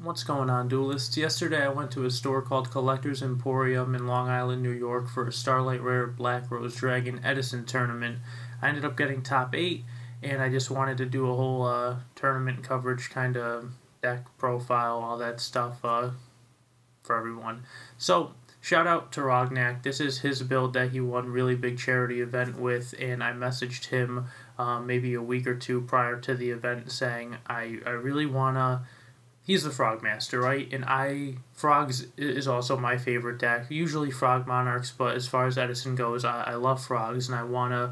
What's going on, duelists? Yesterday I went to a store called Collector's Emporium in Long Island, New York for a Starlight Rare Black Rose Dragon Edison tournament. I ended up getting top 8, and I just wanted to do a whole tournament coverage, kind of deck profile, all that stuff for everyone. So, shout out to Rognak. This is his build that he won really big charity event with, and I messaged him maybe a week or two prior to the event saying, I really want to... He's the Frog Master, right? And Frogs is also my favorite deck. Usually Frog Monarchs, but as far as Edison goes, I love Frogs, and I want to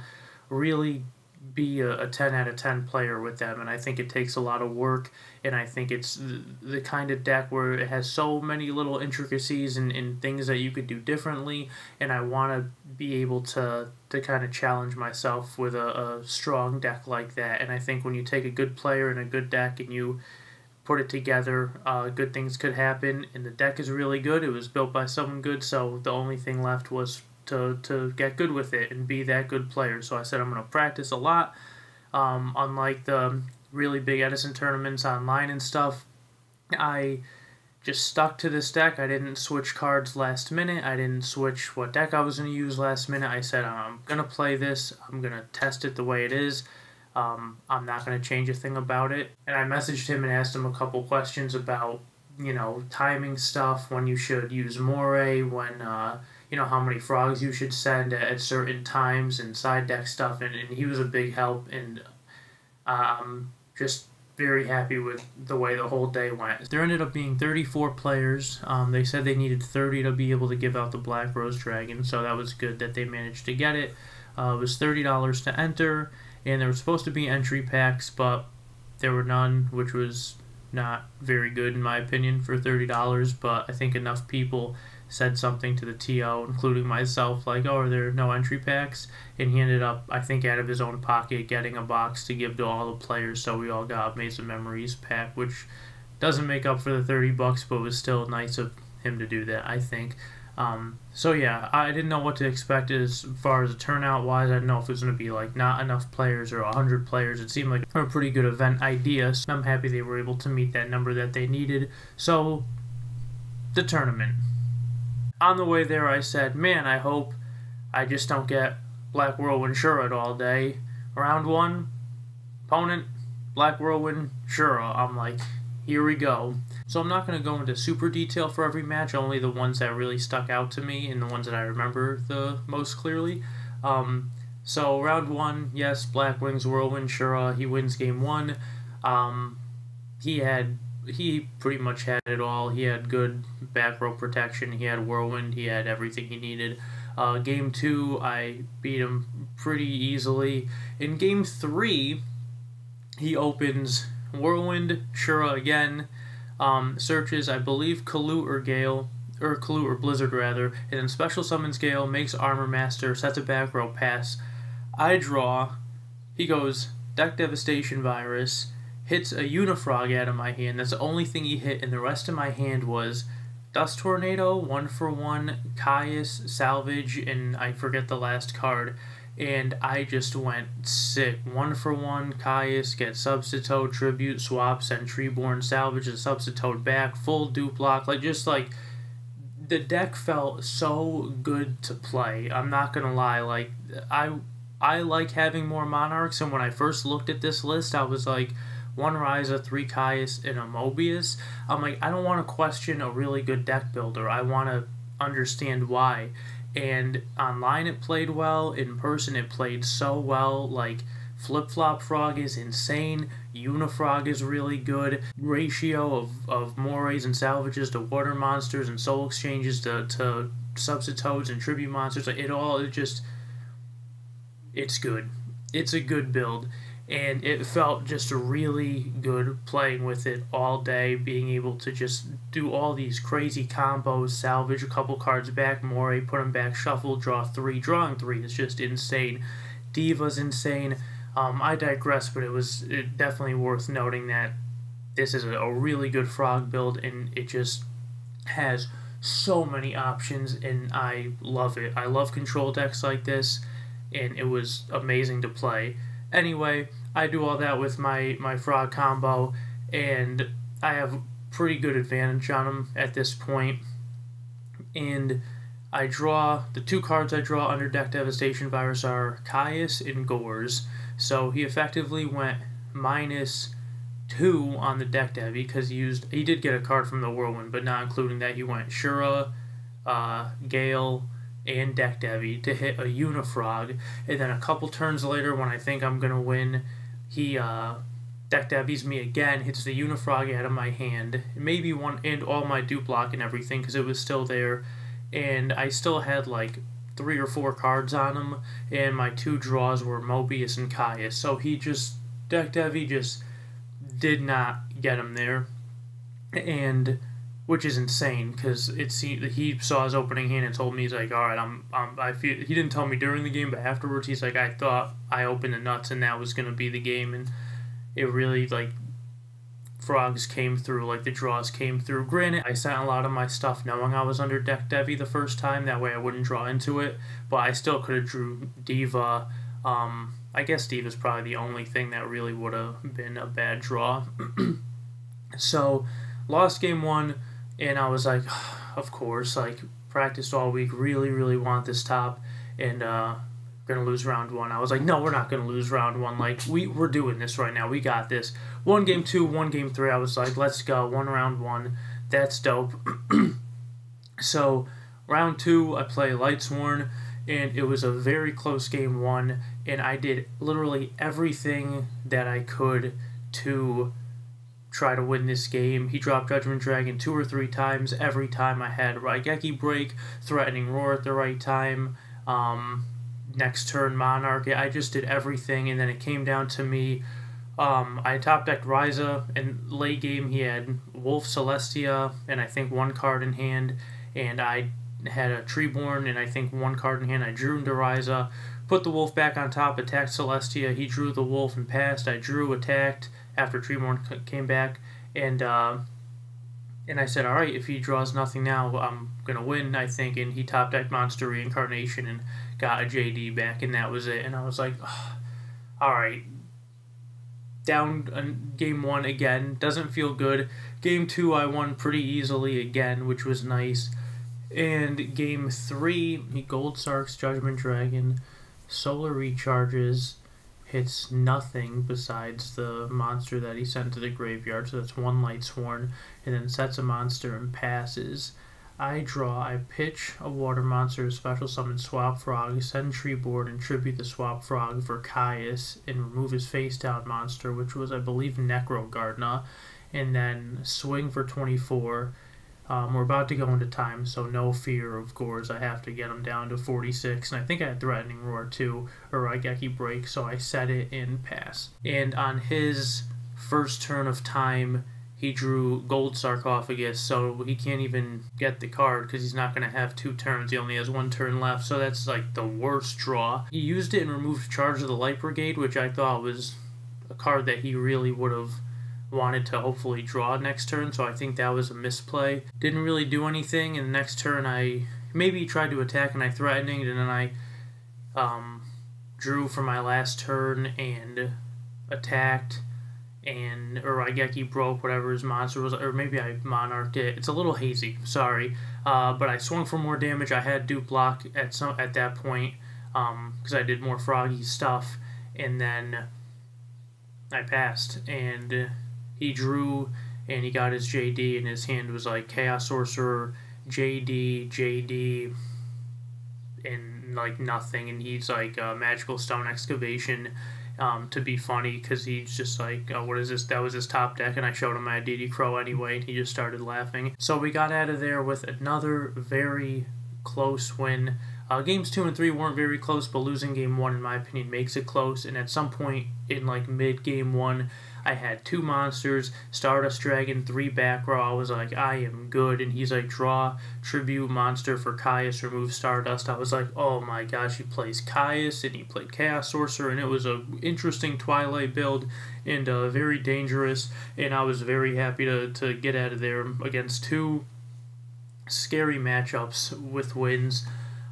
really be a 10 out of 10 player with them. And I think it takes a lot of work, and I think it's the kind of deck where it has so many little intricacies and things that you could do differently, and I want to be able to kind of challenge myself with a strong deck like that. And I think when you take a good player and a good deck and you put it together, good things could happen, and the deck is really good. It was built by someone good, so the only thing left was to get good with it and be that good player. So I said I'm going to practice a lot. Unlike the really big Edison tournaments online and stuff, I just stuck to this deck. I didn't switch cards last minute. I didn't switch what deck I was going to use last minute. I said I'm going to play this. I'm going to test it the way it is. I'm not going to change a thing about it. And I messaged him and asked him a couple questions about, timing stuff, when you should use Moray, when, how many frogs you should send at certain times, and side deck stuff. And he was a big help, and I'm just very happy with the way the whole day went. There ended up being 34 players. They said they needed 30 to be able to give out the Black Rose Dragon, so that was good that they managed to get it. It was $30 to enter, and there were supposed to be entry packs, but there were none, which was not very good in my opinion for $30, but I think enough people said something to the TO, including myself, like, oh, are there no entry packs? And he ended up, I think, out of his own pocket getting a box to give to all the players, so we all got Made Some Memories pack, which doesn't make up for the $30, but was still nice of him to do that, I think. So yeah, I didn't know what to expect as far as the turnout wise. I didn't know if it was going to be like not enough players or 100 players. It seemed like a pretty good event idea, so I'm happy they were able to meet that number that they needed. So, the tournament. On the way there I said, man, I hope I just don't get Black Whirlwind Shura all day. Round 1, opponent, Black Whirlwind Shura. I'm like, here we go. So I'm not going to go into super detail for every match, only the ones that really stuck out to me and the ones that I remember the most clearly. So round 1, yes, Black Wings Whirlwind Shura, he wins game 1. He pretty much had it all. He had good back row protection, he had Whirlwind, he had everything he needed. Game 2, I beat him pretty easily. In game 3, he opens Whirlwind Shura again, searches, I believe, Kalut or Gale, or Kalut or Blizzard rather, and then special summons Gale, makes Armor Master, sets a back row pass. I draw, he goes Deck Devastation Virus, hits a Unifrog out of my hand. That's the only thing he hit, and the rest of my hand was Dust Tornado, 1-for-1, Caius, Salvage, and I forget the last card. And I just went sick. 1-for-1, Caius, get Substitute, Tribute, Swap, send Treeborn, Salvage, the Substitute back, full dupe block. The deck felt so good to play. I'm not gonna lie, I like having more Monarchs, and when I first looked at this list, I was like, 1 Ryza, 3 Caius, and a Mobius. I'm like, I don't want to question a really good deck builder. I want to understand why. And online it played well, in person it played so well. Like, Flip-Flop Frog is insane, Unifrog is really good, ratio of Morays and Salvages to Water Monsters and Soul Exchanges to Substitutes and Tribute Monsters, it's good. It's a good build, and it felt just really good playing with it all day, being able to just do all these crazy combos, salvage a couple cards back, Moray, put them back, shuffle, draw 3, drawing 3 is just insane. Diva's insane. I digress, but it definitely worth noting that this is a really good Frog build, and it just has so many options, and I love it. I love control decks like this, and it was amazing to play. Anyway, I do all that with my Frog combo, and I have pretty good advantage on him at this point. And I draw, the two cards I draw under Deck Devastation Virus are Caius and Gores. So he effectively went -2 on the Deck Devi because he did get a card from the Whirlwind, but not including that. He went Shura, Gale, and Deck Devi to hit a Unifrog. And then a couple turns later, when I think I'm going to win, he Deck Devi's me again, hits the Unifrog out of my hand. Maybe one, and all my Duplock and everything because it was still there. And I still had like 3 or 4 cards on him, and my 2 draws were Mobius and Caius. So Deck Devi just did not get him there, and which is insane because he saw his opening hand and told me, he's like, all right, I feel, he didn't tell me during the game, but afterwards he's like, I thought I opened the nuts and that was gonna be the game, and it really, like, frogs came through, like the draws came through. Granted, I sent a lot of my stuff knowing I was under Deck Devi the first time, that way I wouldn't draw into it, but I still could have drew Diva. I guess Diva's probably the only thing that really would have been a bad draw. So, lost game 1, and I was like, of course, like, practiced all week, really want this top, and gonna lose round 1. I was like, no, we're not gonna lose round 1. Like, we're doing this right now. We got this. 1 game 2, 1 game 3. I was like, let's go. 1 round 1. That's dope. So, round 2, I play Lightsworn, and it was a very close game 1, and I did literally everything that I could to try to win this game. He dropped Judgment Dragon 2 or 3 times. Every time I had Raigeki break, Threatening Roar at the right time, next turn Monarch. I just did everything, and then it came down to me. I top decked Ryza, and late game he had Wolf Celestia and I think 1 card in hand, and I had a Treeborn and I think 1 card in hand. I drew into Ryza, put the Wolf back on top, attacked Celestia. He drew the Wolf and passed. I drew, attacked after Treeborn came back, and I said, all right, if he draws nothing now, I'm gonna win, I think. And he top decked Monster Reincarnation and got a JD back, and that was it. And I was like, oh, all right. Down game 1 again, doesn't feel good. Game 2 I won pretty easily again, which was nice. And game 3, he Gold Sark's Judgment Dragon, Solar Recharges, hits nothing besides the monster that he sent to the graveyard, so that's 1 Lightsworn, and then sets a monster and passes. I draw, I pitch a water monster, special summon Swap Frog, send Treeboard, and tribute the Swap Frog for Caius, and remove his face down monster, which was, I believe, Necrogardna, and then swing for 24. We're about to go into time, so no fear of Gores. I have to get him down to 46, and I think I had Threatening Roar too, or Raigeki break, so I set it in pass. And on his first turn of time, he drew Gold Sarcophagus, so he can't even get the card because he's not going to have 2 turns. He only has 1 turn left, so that's like the worst draw. He used it and removed Charge of the Light Brigade, which I thought was a card that he really would have wanted to hopefully draw next turn, so I think that was a misplay. Didn't really do anything, and the next turn I maybe tried to attack and I threatened, and then I drew for my last turn and attacked, and or Raigeki broke whatever his monster was, or maybe I monarched it. It's a little hazy, sorry. But I swung for more damage. I had Dupe Block at that point because I did more froggy stuff, and then I passed, and he drew, and he got his JD, and his hand was like Chaos Sorcerer, JD, and like nothing, and he's like Magical Stone Excavation to be funny, because he's just like, oh, what is this? That was his top deck, and I showed him my DD Crow anyway, and he just started laughing. So we got out of there with another very close win. Games 2 and 3 weren't very close, but losing game 1, in my opinion, makes it close. And at some point in like mid game 1, I had 2 monsters, Stardust Dragon, 3 back row. I was like, I am good. And he's like, draw tribute monster for Caius, remove Stardust. I was like, oh my gosh, he plays Caius, and he played Chaos Sorcerer, and it was a interesting Twilight build, and very dangerous. And I was very happy to get out of there against 2 scary matchups with wins.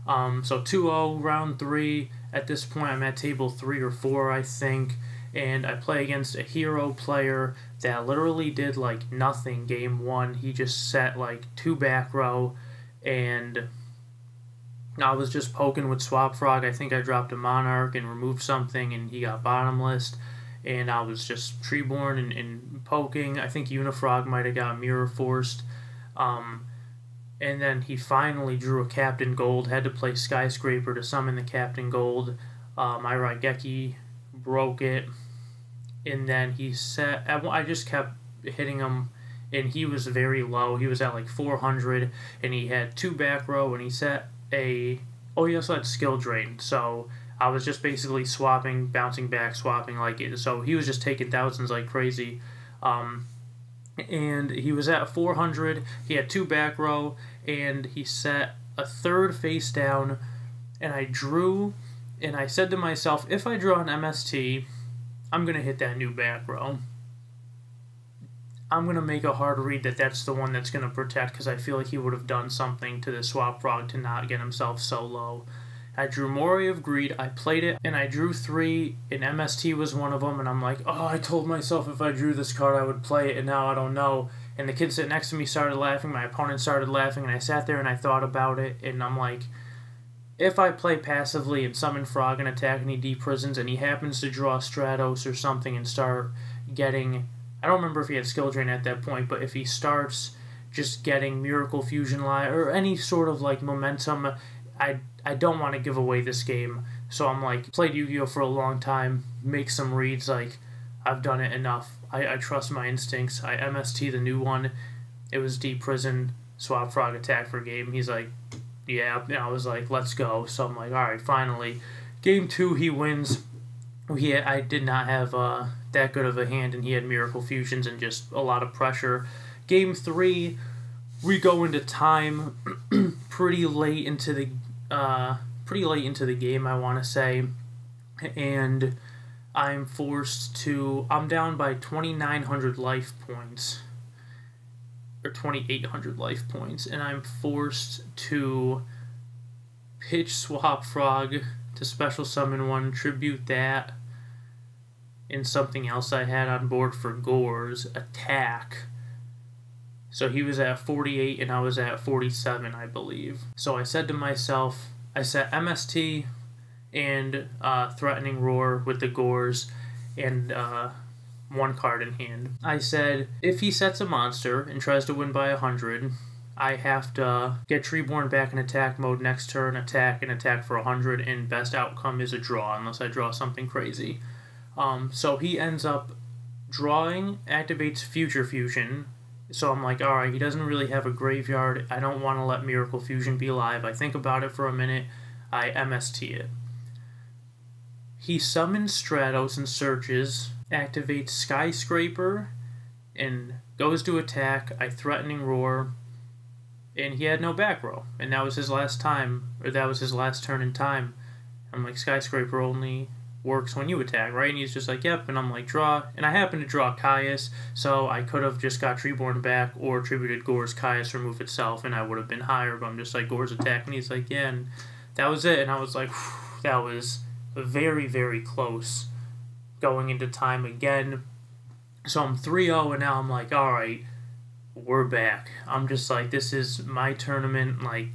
So 2-0, round 3. At this point, I'm at table 3 or 4, I think. and I play against a hero player that literally did like nothing game one. He just set like 2 back row, and I was just poking with Swap Frog. I think I dropped a Monarch and removed something, and he got bottomless. And I was just Treeborn and poking. I think Unifrog might have got Mirror Forced. And then he finally drew a Captain Gold, had to play Skyscraper to summon the Captain Gold. My Raigeki broke it. And then he set... I just kept hitting him, and he was very low. He was at like 400, and he had 2 back row, and he set a... Oh, he also had Skill Drain, so I was just basically swapping, bouncing back, swapping like it. So he was just taking thousands like crazy. And he was at 400, he had 2 back row, and he set a 3rd face down, and I drew, and I said to myself, if I draw an MST, I'm going to hit that new back row. I'm going to make a hard read that that's the one that's going to protect, because I feel like he would have done something to the Swap Frog to not get himself so low. I drew Mori of Greed, I played it, and I drew 3, and MST was one of them, and I'm like, oh, I told myself if I drew this card I would play it, and now I don't know. And the kid sitting next to me started laughing, my opponent started laughing, and I sat there and I thought about it, and I'm like, if I play passively and summon Frog and attack and he deprisons, and he happens to draw Stratos or something and start getting... I don't remember if he had Skill Drain at that point, but if he starts just getting Miracle Fusion Light or any sort of like momentum, I don't want to give away this game. So I'm like, played Yu-Gi-Oh! For a long time, make some reads, like, I've done it enough. I trust my instincts. I MST the new one. It was Deep Prison, Swap Frog attack for game. He's like, yeah. And I was like, let's go. So I'm like, alright, finally. Game 2, he wins. I did not have that good of a hand, and he had Miracle Fusions and just a lot of pressure. Game 3, we go into time pretty late into the game, I want to say, and I'm down by 2,900 life points, or 2,800 life points, and I'm forced to pitch Swap Frog to special summon one, tribute that, and something else I had on board for Gore's attack. So he was at 48 and I was at 47, I believe. So I said to myself, I set MST and Threatening Roar with the Gores and 1 card in hand. I said, if he sets a monster and tries to win by 100, I have to get Treeborn back in attack mode next turn, attack and attack for 100, and best outcome is a draw, unless I draw something crazy. So he ends up drawing, activates Future Fusion. So I'm like, alright, he doesn't really have a graveyard. I don't want to let Miracle Fusion be live. I think about it for a minute. I MST it. He summons Stratos and searches, activates Skyscraper, and goes to attack. I Threatening Roar, and he had no back row. And that was his last time, or that was his last turn in time. I'm like, Skyscraper only works when you attack, right? And he's just like, yep. And I'm like, draw. And I happen to draw Caius, so I could have just got Treeborn back or tributed Gore's Caius remove itself, and I would have been higher. But I'm just like, Gore's attack, and he's like, yeah. And that was it. And I was like, that was very, very close going into time again. So I'm 3-0, and now I'm like, alright, we're back. I'm just like, this is my tournament. Like,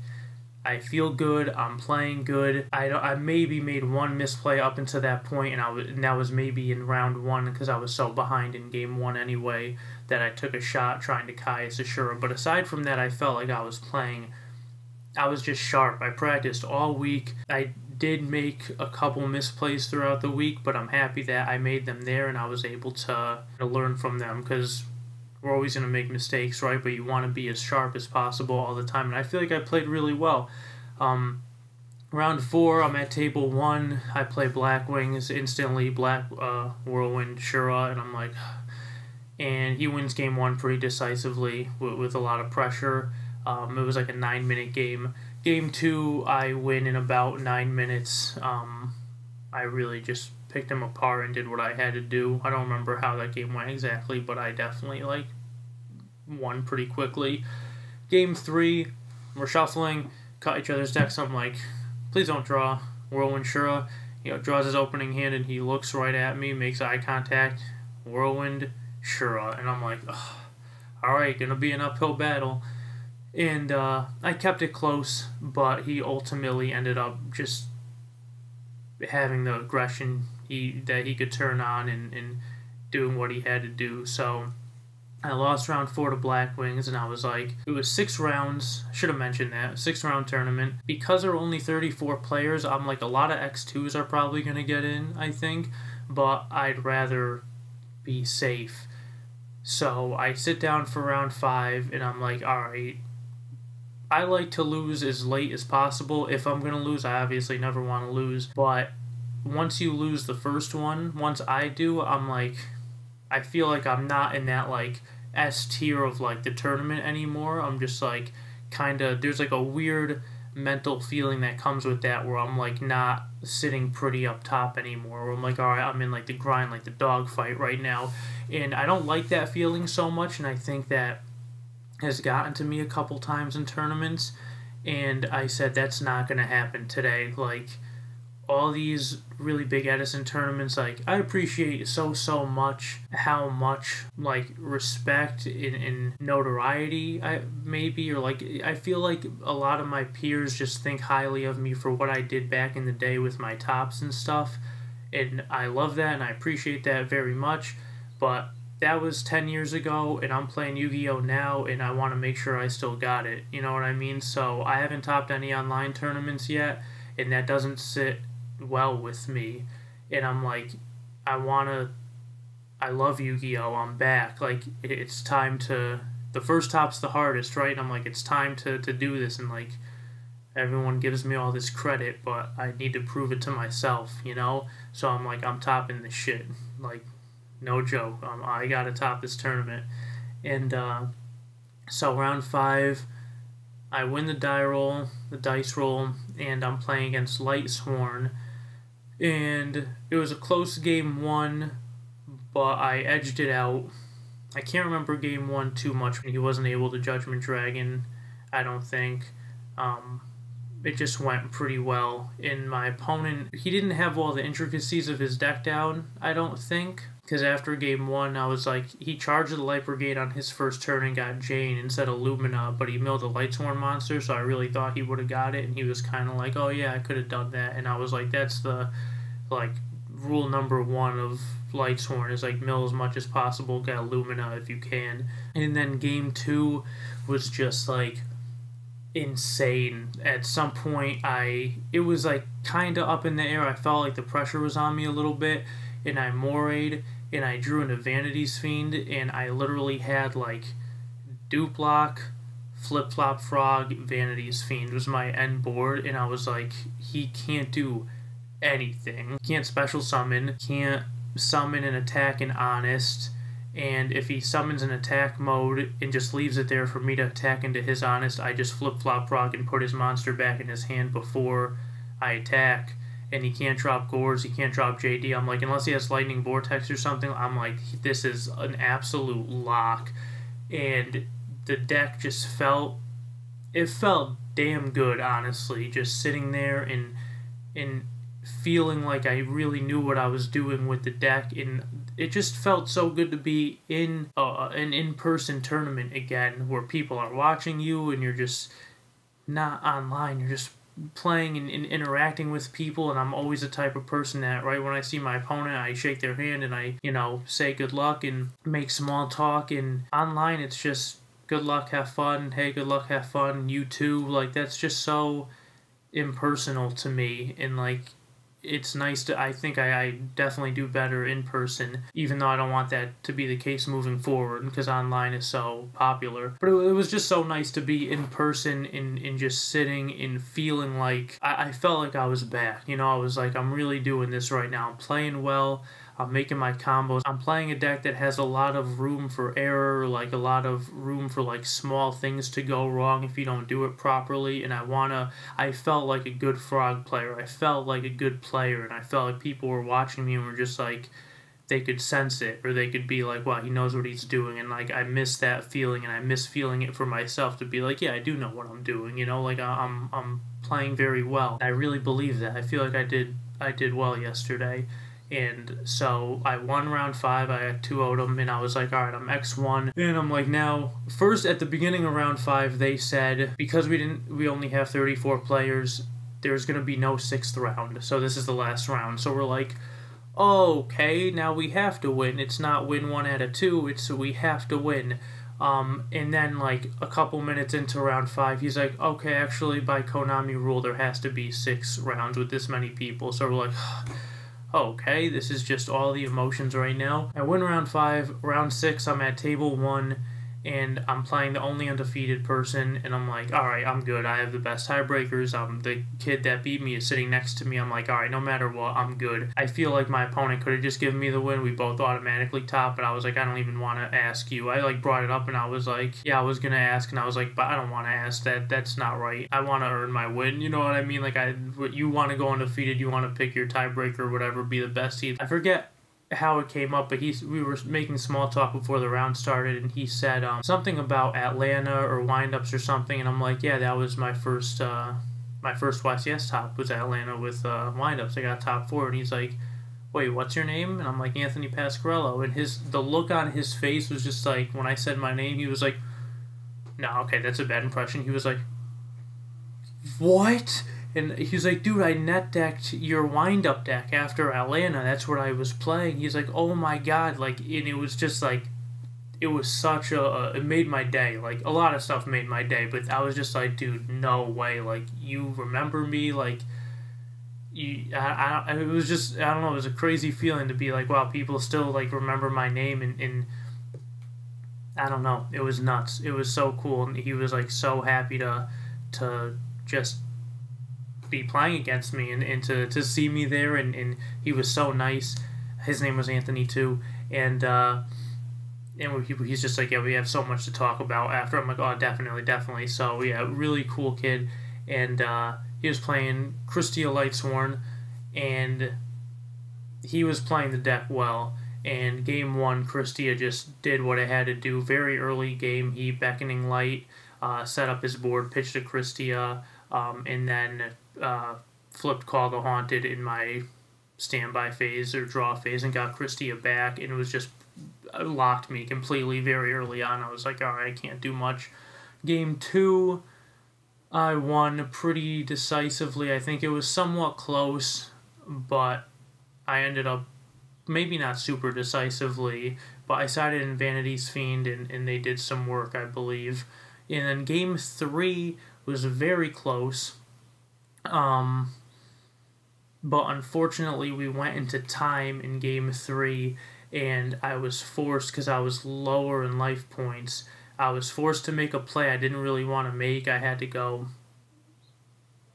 I feel good. I'm playing good. I maybe made one misplay up until that point, and that was maybe in round 1 because I was so behind in game 1 anyway that I took a shot trying to Caius Ashura. But aside from that, I felt like I was playing. I was just sharp. I practiced all week. I did make a couple misplays throughout the week, but I'm happy that I made them there and I was able to learn from them, because we're always going to make mistakes, right? But you want to be as sharp as possible all the time. And I feel like I played really well. Round 4, I'm at table 1. I play Black Wings instantly, Black Whirlwind Shura, and I'm like... And he wins game 1 pretty decisively with a lot of pressure. It was like a 9-minute game. Game 2, I win in about 9 minutes. I really just picked him apart and did what I had to do. I don't remember how that game went exactly, but I definitely won pretty quickly. Game 3, we're shuffling, cut each other's decks. I'm like, please don't draw Whirlwind Shura. draws his opening hand and he looks right at me, makes eye contact, whirlwind, Shura, and I'm like, oh, all right, gonna be an uphill battle. And I kept it close, but he ultimately ended up just having the aggression that he could turn on and doing what he had to do. So I lost round 4 to Black Wings, and I was like, it was 6 rounds. I should have mentioned that. 6-round tournament. Because there are only 34 players, I'm like, a lot of X2s are probably going to get in, I think. But I'd rather be safe. So I sit down for round 5, and I'm like, alright, I like to lose as late as possible. If I'm going to lose, I obviously never want to lose. But once you lose the first one, once I do, I'm like, I feel like I'm not in that, like, S tier of, like, the tournament anymore. I'm just, like, kind of, there's, like, a weird mental feeling that comes with that where I'm, like, not sitting pretty up top anymore. Where I'm like, all right, I'm in, like, the grind, like, the dog fight right now. And I don't like that feeling so much, and I think that has gotten to me a couple times in tournaments. And I said, that's not going to happen today. Like, all these really big Edison tournaments, like, I appreciate so much how much, like, respect and notoriety or like, I feel like a lot of my peers just think highly of me for what I did back in the day with my tops and stuff, and I love that and I appreciate that very much. But that was 10 years ago, and I'm playing Yu-Gi-Oh! Now, and I want to make sure I still got it, you know what I mean? So I haven't topped any online tournaments yet, and that doesn't sit well with me. And I'm like, I love Yu-Gi-Oh! I'm back. Like, it's time to, the first top's the hardest, right? And I'm like, it's time to do this, and like, everyone gives me all this credit, but I need to prove it to myself, you know? So I'm like, I'm topping this shit. Like, no joke. I gotta top this tournament. And so round 5, I win the dice roll, and I'm playing against Light Sworn. And it was a close game 1, but I edged it out. I can't remember game 1 too much. He wasn't able to Judgment Dragon, I don't think. It just went pretty well. And my opponent, he didn't have all the intricacies of his deck down, I don't think. Because after game 1, I was like, he charged the Light Brigade on his first turn and got Jane instead of Lumina, but he milled a Lightsworn monster, so I really thought he would have got it, and he was kind of like, oh yeah, I could have done that. And I was like, that's the, like, rule number 1 of Lightsworn is, like, mill as much as possible, get Lumina if you can. And then game 2 was just, like, insane. At some point, it was, like, kind of up in the air. I felt like the pressure was on me a little bit, and I morayed, and I drew into Vanity's Fiend, and I literally had, like, Duplock, Flip-Flop Frog, Vanity's Fiend was my end board, and I was like, he can't do anything. Can't special summon, can't summon and attack an Honest, and if he summons an attack mode and just leaves it there for me to attack into his Honest, I just Flip-Flop Frog and put his monster back in his hand before I attack. And he can't drop Gores, he can't drop JD. I'm like, unless he has Lightning Vortex or something, I'm like, this is an absolute lock. And the deck just felt damn good, honestly. Just sitting there and feeling like I really knew what I was doing with the deck. And it just felt so good to be in an in-person tournament again, where people are watching you and you're just not online. You're just playing and interacting with people, and I'm always the type of person that right when I see my opponent, I shake their hand and I, say good luck and make small talk. And online, it's just good luck, have fun, hey, good luck, have fun, you too. Like, that's just so impersonal to me, and like, it's nice to, I think I definitely do better in person, even though I don't want that to be the case moving forward, because online is so popular. But it was just so nice to be in person and just sitting and feeling like, I felt like I was back, I was like, I'm really doing this right now, I'm playing well, I'm making my combos, I'm playing a deck that has a lot of room for error, like a lot of room for like small things to go wrong if you don't do it properly, and I felt like a good Frog player, I felt like a good player, and I felt like people were watching me and were just like, they could sense it, or they could be like, wow, he knows what he's doing, and like, I miss that feeling, and I miss feeling it for myself, to be like, yeah, I do know what I'm doing, like, I'm playing very well. I really believe that. I feel like I did I did well yesterday. And so I won round 5, I had 2-0'd them, and I was like, alright, I'm X1. And I'm like, now, first at the beginning of round 5, they said, because we only have 34 players, there's going to be no 6th round. So this is the last round. So we're like, okay, now we have to win. It's not win 1 out of 2, it's we have to win. And then like a couple minutes into round 5, he's like, okay, actually by Konami rule, there has to be 6 rounds with this many people. So we're like, okay, this is just all the emotions right now. I win round 5. Round 6, I'm at table 1, and I'm playing the only undefeated person, and I'm like, alright, I'm good. I have the best tiebreakers. The kid that beat me is sitting next to me. I'm like, alright, no matter what, I'm good. I feel like my opponent could have just given me the win. We both automatically top, but I was like, I don't even want to ask you. I like brought it up, and I was like, yeah, I was going to ask, and I was like, but I don't want to ask that. That's not right. I want to earn my win. You know what I mean? Like, you want to go undefeated, you want to pick your tiebreaker or whatever, be the best seed. I forget how it came up, but we were making small talk before the round started, and he said something about Atlanta or windups or something, and I'm like, yeah, that was my first YCS top was Atlanta with windups. I got top 4, and he's like, wait, what's your name? And I'm like, Anthony Pasquarello, and the look on his face was just like, when I said my name, he was like, no, okay, that's a bad impression. He was like, what? And he's like, dude, I net decked your wind-up deck after Atlanta. That's what I was playing. He's like, oh my god. Like, and it was just like, it was such it made my day. Like, a lot of stuff made my day. But I was just like, dude, no way. Like, you remember me? Like, it was just, I don't know, it was a crazy feeling to be like, wow, people still, like, remember my name. And I don't know. It was nuts. It was so cool. And he was, like, so happy to just be playing against me and to see me there, and he was so nice. His name was Anthony too, and he's just like, yeah, we have so much to talk about after. I'm like, oh, definitely. So yeah, really cool kid, and he was playing Christia Lightsworn, and he was playing the deck well. And game 1, Christia just did what it had to do. Very early game, he Beckoning Light, set up his board, pitched to Christia, and then flipped Call the Haunted in my standby phase or draw phase and got Christia back, and it was just locked me completely very early on. I was like, alright, I can't do much. Game 2, I won pretty decisively. I think it was somewhat close, but I ended up maybe not super decisively, but I sided in Vanity's Fiend, and they did some work, I believe. And then game 3 was very close. But unfortunately we went into time in game 3, and I was forced, because I was lower in life points, I was forced to make a play I didn't really want to make. I had to go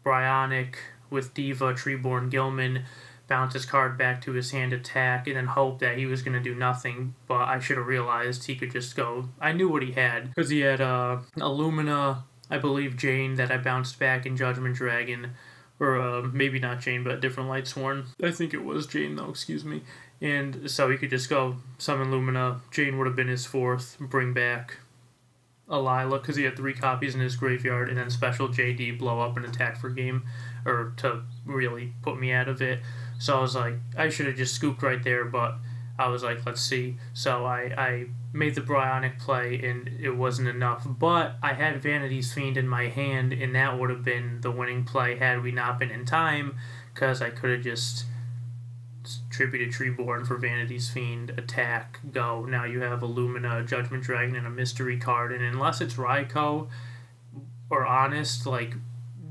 Bryonic with Diva, Treeborn Gilman, bounce his card back to his hand, attack, and then hope that he was going to do nothing, but I should have realized he could just go. I knew what he had, because he had Illumina, I believe Jane, that I bounced back in Judgment Dragon, or maybe not Jane, but a different Lightsworn. I think it was Jane, though, excuse me. And so he could just go summon Lumina. Jane would have been his 4th, bring back Alila, because he had 3 copies in his graveyard, and then special JD, blow up and attack for game, or to really put me out of it. So I was like, I should have just scooped right there, but I was like, let's see. So I made the Bryonic play, and it wasn't enough. But I had Vanity's Fiend in my hand, and that would have been the winning play had we not been in time, because I could have just tributed Treeborn for Vanity's Fiend, attack, go. Now you have a Lumina, a Judgment Dragon, and a Mystery card, and unless it's Raikou or Honest, like,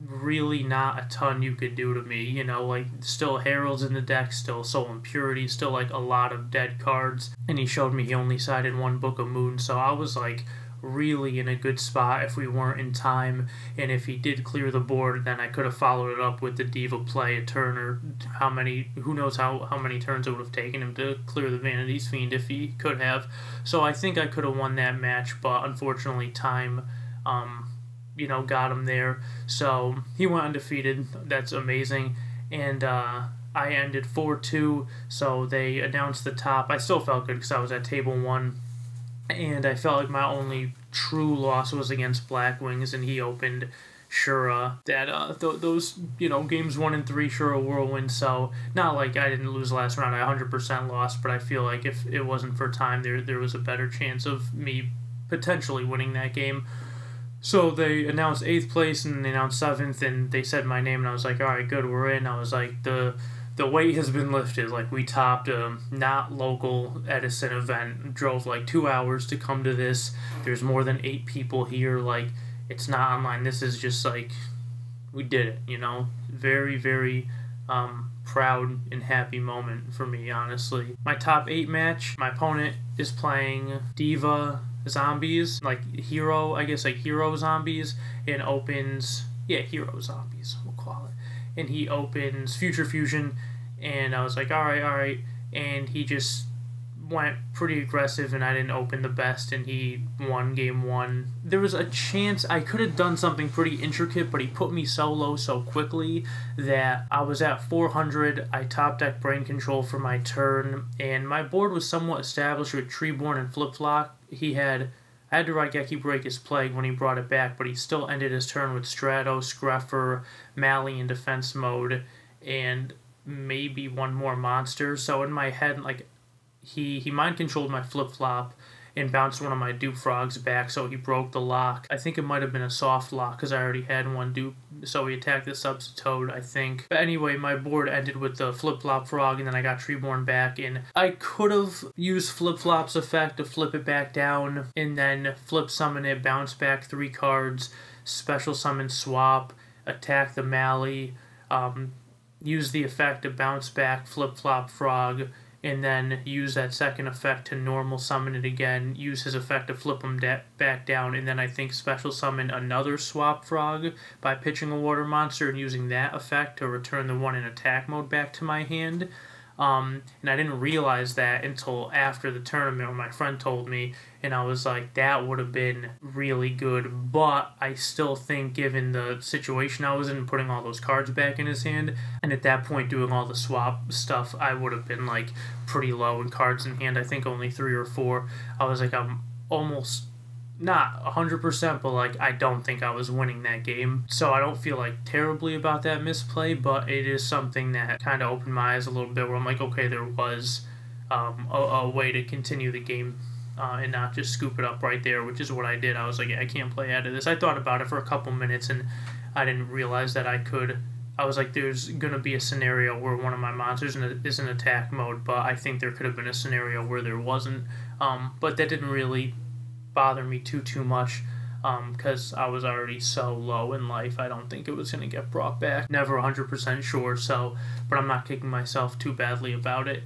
really not a ton you could do to me, you know, like, still Herald's in the deck, still Soul Impurity, still, like, a lot of dead cards, and he showed me he only sided 1 Book of Moon, so I was, like, really in a good spot if we weren't in time, and if he did clear the board, then I could have followed it up with the Diva play a turn, or who knows how many turns it would have taken him to clear the Vanity's Fiend if he could have. So I think I could have won that match, but unfortunately time got him there. So he went undefeated. That's amazing. And I ended 4-2, so they announced the top. I still felt good because I was at table 1, and I felt like my only true loss was against Black Wings, and he opened Shura, that those, you know, games 1 and 3, Shura whirlwind. So not like I didn't lose the last round, I 100% lost, but I feel like if it wasn't for time, there was a better chance of me potentially winning that game. So they announced 8th place and they announced 7th, and they said my name, and I was like, all right, good, we're in. I was like, the weight has been lifted. Like, we topped a not local Edison event, drove like 2 hours to come to this. There's more than 8 people here. Like, it's not online. This is just like, we did it, you know? Very, very proud and happy moment for me, honestly. My top 8 match, my opponent is playing Diva Zombies, like hero, I guess, like hero zombies, and opens, yeah, hero zombies, we'll call it. And he opens Future Fusion, and I was like, all right, and he just went pretty aggressive, and I didn't open the best, and he won game 1. There was a chance I could have done something pretty intricate, but he put me so low so quickly that I was at 400. I top decked Brain Control for my turn, and my board was somewhat established with Treeborn and Flip Flop. I had to write Geki Break his Plague when he brought it back, but he still ended his turn with Strato, Scruffer, Mally in defense mode, and maybe one more monster. So in my head, like, he mind controlled my Flip Flop and bounced one of my Dupe Frogs back, so he broke the lock. I think it might have been a soft lock because I already had one Dupe, so he attacked the Substitute, I think. But anyway, my board ended with the Flip Flop Frog, and then I got Treeborn back, and I could have used Flip Flop's effect to flip it back down, and then flip summon it, bounce back 3 cards, special summon swap, attack the Mally, use the effect to bounce back Flip Flop Frog, and then use that second effect to normal summon it again, use his effect to flip him back down, and then I think special summon another swap frog by pitching a water monster and using that effect to return the one in attack mode back to my hand. And I didn't realize that until after the tournament when my friend told me, and I was like, that would have been really good, but I still think given the situation I was in, putting all those cards back in his hand, and at that point doing all the swap stuff, I would have been like pretty low in cards in hand, I think only 3 or 4. I was like, I'm almost not 100%, but like I don't think I was winning that game. So I don't feel like terribly about that misplay, but it is something that kind of opened my eyes a little bit where I'm like, okay, there was a way to continue the game and not just scoop it up right there, which is what I did. I was like, I can't play out of this. I thought about it for a couple minutes and I didn't realize that I could. I was like, there's going to be a scenario where one of my monsters is in attack mode, but I think there could have been a scenario where there wasn't. But that didn't really bother me too much because I was already so low in life. I don't think it was going to get brought back. Never 100% sure, so, but I'm not kicking myself too badly about it.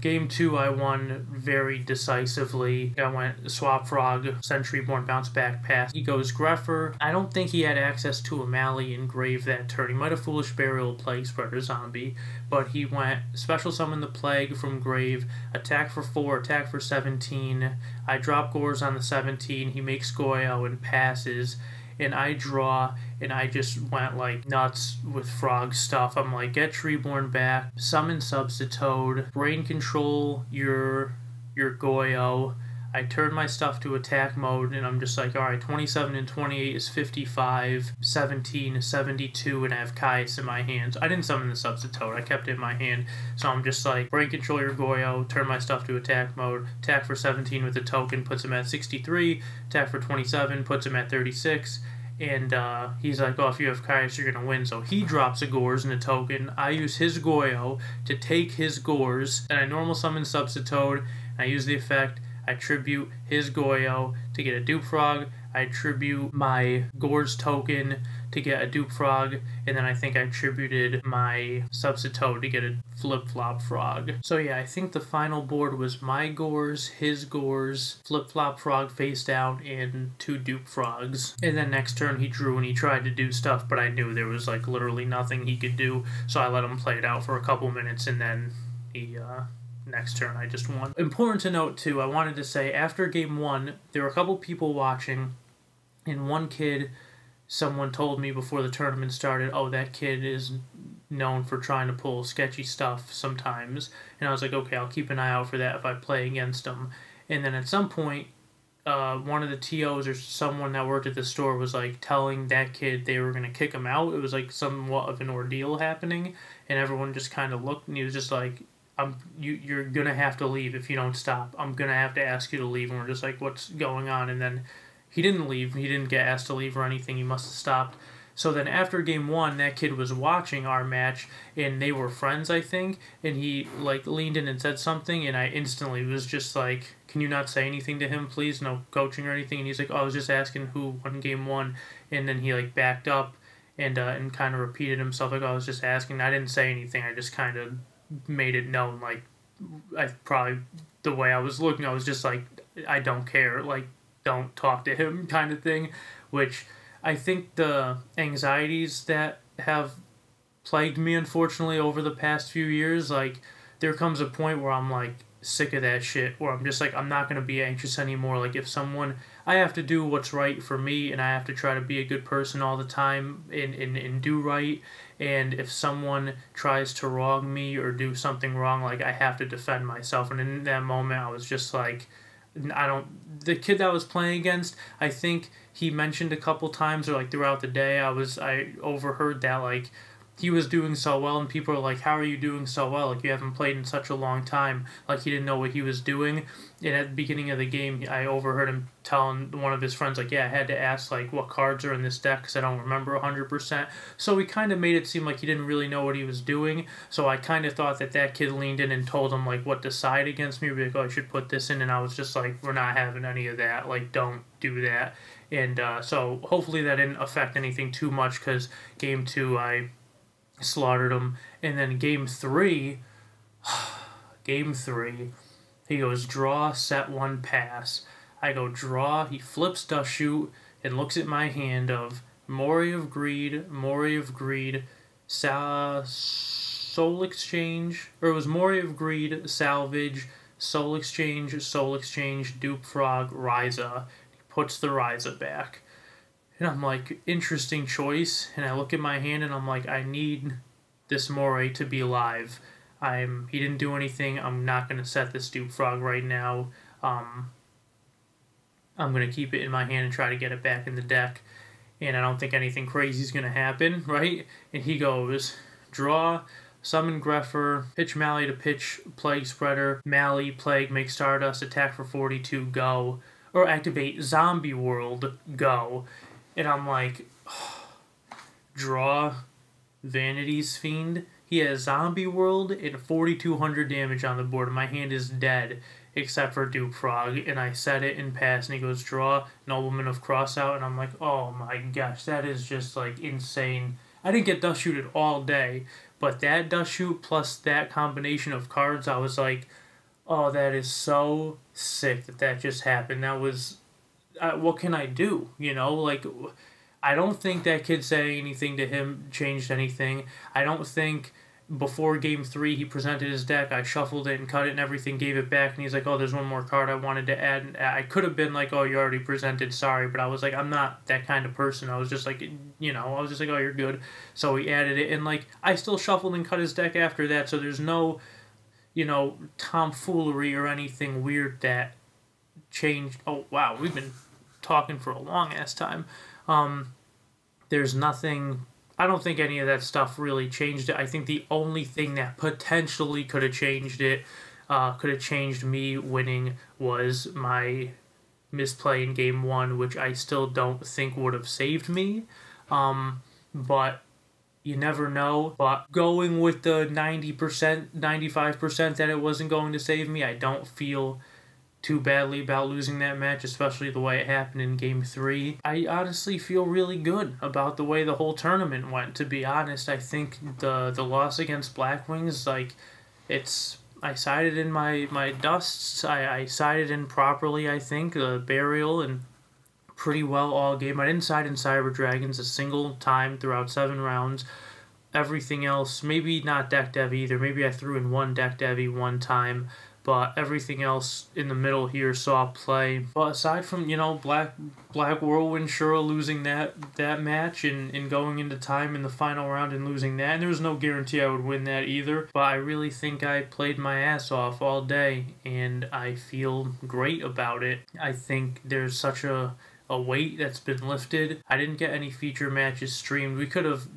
Game 2 I won very decisively. I went Swap Frog, Sentryborn, bounce back, pass. He goes Gruffer. I don't think he had access to a Mally in Grave that turn. He might have Foolish Burial, Plague Spreader, Zombie, but he went Special Summon the Plague from Grave, attack for 4, attack for 17. I drop Gores on the 17. He makes Goyo and passes. And I draw, and I just went like nuts with frog stuff. I'm like, get Treeborn back, summon Substitute, Brain Control your Goyo. I turn my stuff to attack mode, and I'm just like, alright, 27 and 28 is 55, 17 is 72, and I have Caius in my hands. I didn't summon the Substitute, I kept it in my hand, so I'm just like, Brain Control your Goyo, turn my stuff to attack mode, attack for 17 with the token, puts him at 63, attack for 27, puts him at 36, and he's like, oh, if you have Caius, you're going to win. So he drops a Gores and a token. I use his Goyo to take his Gores, and I normal summon Substitute, and I use the effect. I tribute his Goyo to get a Dupe Frog. I tribute my Gores token to get a Dupe Frog, and then I think I tributed my Substitute to get a Flip-Flop Frog. So yeah, I think the final board was my Gores, his Gores, Flip-Flop Frog face down, and 2 Dupe Frogs. And then next turn he drew and he tried to do stuff, but I knew there was like literally nothing he could do, so I let him play it out for a couple minutes, and then he, next turn I just won. Important to note too, I wanted to say, after game 1, there were a couple people watching, and one kid, someone told me before the tournament started, oh, that kid is known for trying to pull sketchy stuff sometimes. And I was like, okay, I'll keep an eye out for that if I play against him. And then at some point, one of the TOs or someone that worked at the store was like telling that kid they were gonna kick him out. It was like somewhat of an ordeal happening, and everyone just kind of looked, and he was just like, you're gonna have to leave if you don't stop. I'm gonna have to ask you to leave." And we're just like, "What's going on?" And then he didn't leave. He didn't get asked to leave or anything. He must have stopped. So then after game one, that kid was watching our match, and they were friends, I think, and he like leaned in and said something, and I instantly was just like, "Can you not say anything to him, please? No coaching or anything?" And he's like, "Oh, I was just asking who won game one," and then he like backed up and kind of repeated himself like, "Oh, I was just asking." I didn't say anything. I just kind of made it known, like, I probably the way I was looking, I was just like, "I don't care, like, don't talk to him," kind of thing, which I think the anxieties that have plagued me, unfortunately, over the past few years, like, there comes a point where I'm, like, sick of that shit, where I'm just like, I'm not going to be anxious anymore. Like, if someone, I have to do what's right for me, and I have to try to be a good person all the time and do right, and if someone tries to wrong me or do something wrong, like, I have to defend myself. And in that moment, I was just like, the kid that I was playing against, I think he mentioned a couple times, or like throughout the day, I overheard that, like, he was doing so well, and people are like, "How are you doing so well? Like, you haven't played in such a long time." Like, he didn't know what he was doing. And at the beginning of the game, I overheard him telling one of his friends, like, "Yeah, I had to ask, like, what cards are in this deck because I don't remember 100%. So he kind of made it seem like he didn't really know what he was doing. So I kind of thought that kid leaned in and told him, like, what to side against me. Like, "Oh, I should put this in." And I was just like, "We're not having any of that. Like, don't do that." And so hopefully that didn't affect anything too much, because game two, I slaughtered him. And then game three, he goes draw, set one, pass. I go draw, he flips dust shoot and looks at my hand of Mori of Greed, Soul Exchange, or it was Mori of Greed, Salvage, Soul Exchange, Dupe Frog, Ryza. He puts the Ryza back. And I'm like, interesting choice. And I look at my hand and I'm like, I need this Moray to be alive. He didn't do anything. I'm not going to set this Dupe Frog right now. I'm going to keep it in my hand and try to get it back in the deck. And I don't think anything crazy is going to happen, right? And he goes, draw, summon Greffer, pitch Mally to pitch Plague Spreader, Mally, Plague, make Stardust, attack for 42, go. Or activate Zombie World, go. And I'm like, draw Vanity's Fiend. He has Zombie World and 4,200 damage on the board, and my hand is dead except for Dupe Frog. And I set it and pass, and he goes, draw Nobleman of Crossout, and I'm like, oh my gosh, that is just like insane. I didn't get Dust Shoot all day, but that Dust Shoot plus that combination of cards, I was like, oh, that is so sick that just happened. That was, what can I do? You know, like, I don't think that kid saying anything to him changed anything. I don't think before game three he presented his deck, I shuffled it and cut it and everything, gave it back, and he's like, oh, there's one more card I wanted to add. And I could have been like, oh, you already presented, sorry, but I was like, I'm not that kind of person. I was just like, you know, I was just like, oh, you're good. So he added it, and like, I still shuffled and cut his deck after that, so there's no, you know, tomfoolery or anything weird that changed. Oh, wow, we've been talking for a long ass time. There's nothing, I don't think any of that stuff really changed it. I think the only thing that potentially could have changed it, could have changed me winning, was my misplay in game one, which I still don't think would have saved me. But you never know. But going with the 90%, 95% that it wasn't going to save me, I don't feel too badly about losing that match, especially the way it happened in game three. I honestly feel really good about the way the whole tournament went, to be honest. I think the loss against Blackwings, like, I sided in my dusts. I sided in properly, I think, Burial, and pretty well all game. I didn't side in Cyber Dragons a single time throughout 7 rounds. Everything else, maybe not deck dev either. Maybe I threw in one deck dev one time. but everything else in the middle here saw play. But aside from, you know, Black Whirlwind Shura losing that match and going into time in the final round and losing that, and there was no guarantee I would win that either, but I really think I played my ass off all day, and I feel great about it. I think there's such a weight that's been lifted. I didn't get any feature matches streamed.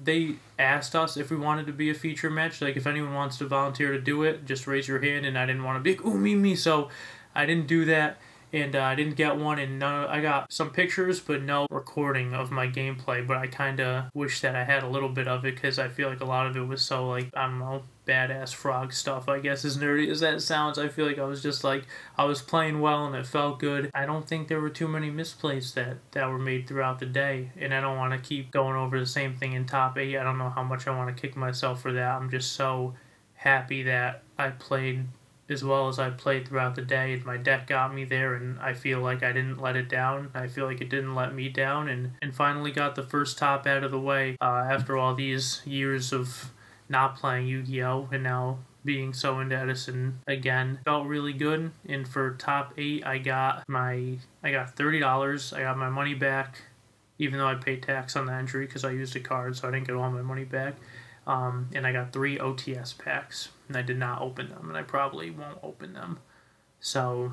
They asked us if we wanted to be a feature match, like if anyone wants to volunteer to do it, just raise your hand, and I didn't want to be like, ooh, me, so I didn't do that, and I didn't get one, and I got some pictures, but no recording of my gameplay, but I kind of wish that I had a little bit of it, because I feel like a lot of it was so, like, I don't know, badass frog stuff, I guess, as nerdy as that sounds. I feel like I was just like, I was playing well and it felt good. I don't think there were too many misplays that were made throughout the day, and I don't want to keep going over the same thing in top 8. I don't know how much I want to kick myself for that. I'm just so happy that I played as well as I played throughout the day. My deck got me there, and I feel like I didn't let it down. I feel like it didn't let me down, and finally got the first top out of the way after all these years of not playing Yu-Gi-Oh! And now being so into Edison again. Felt really good, and for top 8 I got $30. I got my money back, even though I paid tax on the entry because I used a card, so I didn't get all my money back. And I got 3 OTS packs, and I did not open them, and I probably won't open them. So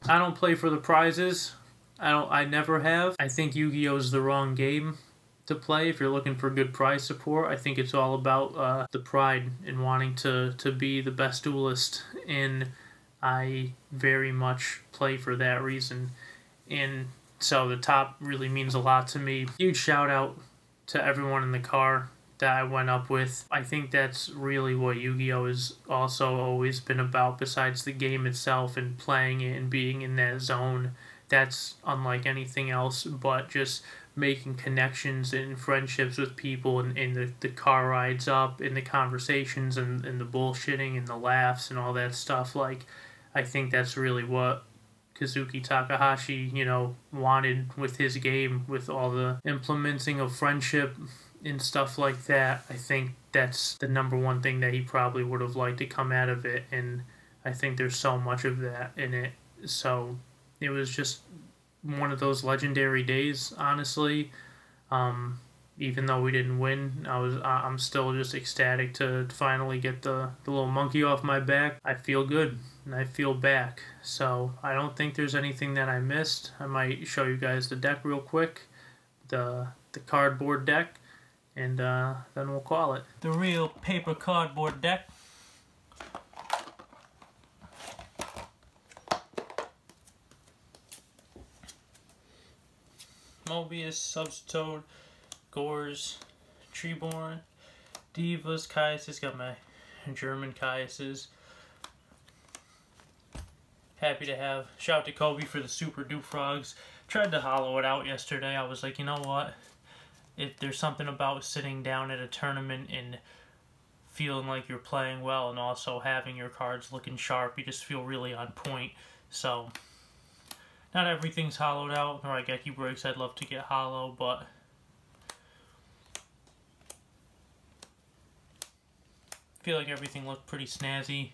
I don't play for the prizes. I never have. I think Yu-Gi-Oh! Is the wrong game to play if you're looking for good prize support. I think it's all about the pride and wanting to be the best duelist, and I very much play for that reason. And so the top really means a lot to me. Huge shout out to everyone in the car that I went up with. I think that's really what Yu-Gi-Oh! Has also always been about, besides the game itself and playing it and being in that zone. That's unlike anything else, but just making connections and friendships with people, and the car rides up, and the conversations, and the bullshitting and the laughs and all that stuff. Like, I think that's really what Kazuki Takahashi, you know, wanted with his game, with all the implementing of friendship and stuff like that. I think that's the number one thing that he probably would have liked to come out of it, and I think there's so much of that in it. So it was just one of those legendary days, honestly. Even though we didn't win, I'm still just ecstatic to finally get the little monkey off my back. I feel good, and I feel back. So I don't think there's anything that I missed. I might show you guys the deck real quick, the cardboard deck, and then we'll call it the real paper cardboard deck. Mobius, Substone, Gores, Treeborn, Divas, Caiuses, got my German Caiuses. Happy to have, shout out to Kobe for the Super Dupe Frogs. Tried to hollow it out yesterday. I was like, you know what? If there's something about sitting down at a tournament and feeling like you're playing well and also having your cards looking sharp, you just feel really on point. So not everything's hollowed out, or like Geki Breaks, I'd love to get hollow, but I feel like everything looked pretty snazzy.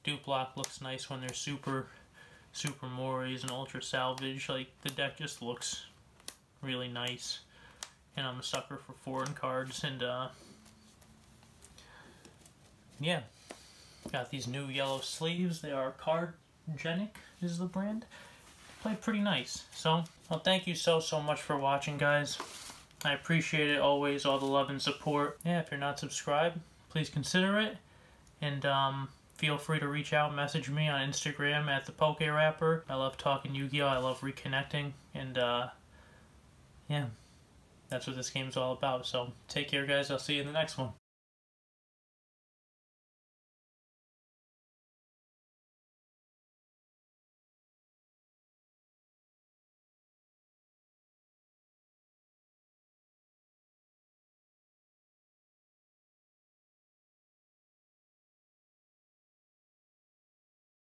Dupe Block looks nice when they're super Moris and ultra salvage. Like, the deck just looks really nice, and I'm a sucker for foreign cards. And yeah, got these new yellow sleeves. They are Cardgenic is the brand. Play pretty nice. So, well, thank you so much for watching, guys. I appreciate it always, all the love and support. Yeah, if you're not subscribed, please consider it. And feel free to reach out, message me on Instagram at the Poke Rapper. I love talking Yu-Gi-Oh! I love reconnecting, and yeah, that's what this game's all about. So take care, guys. I'll see you in the next one.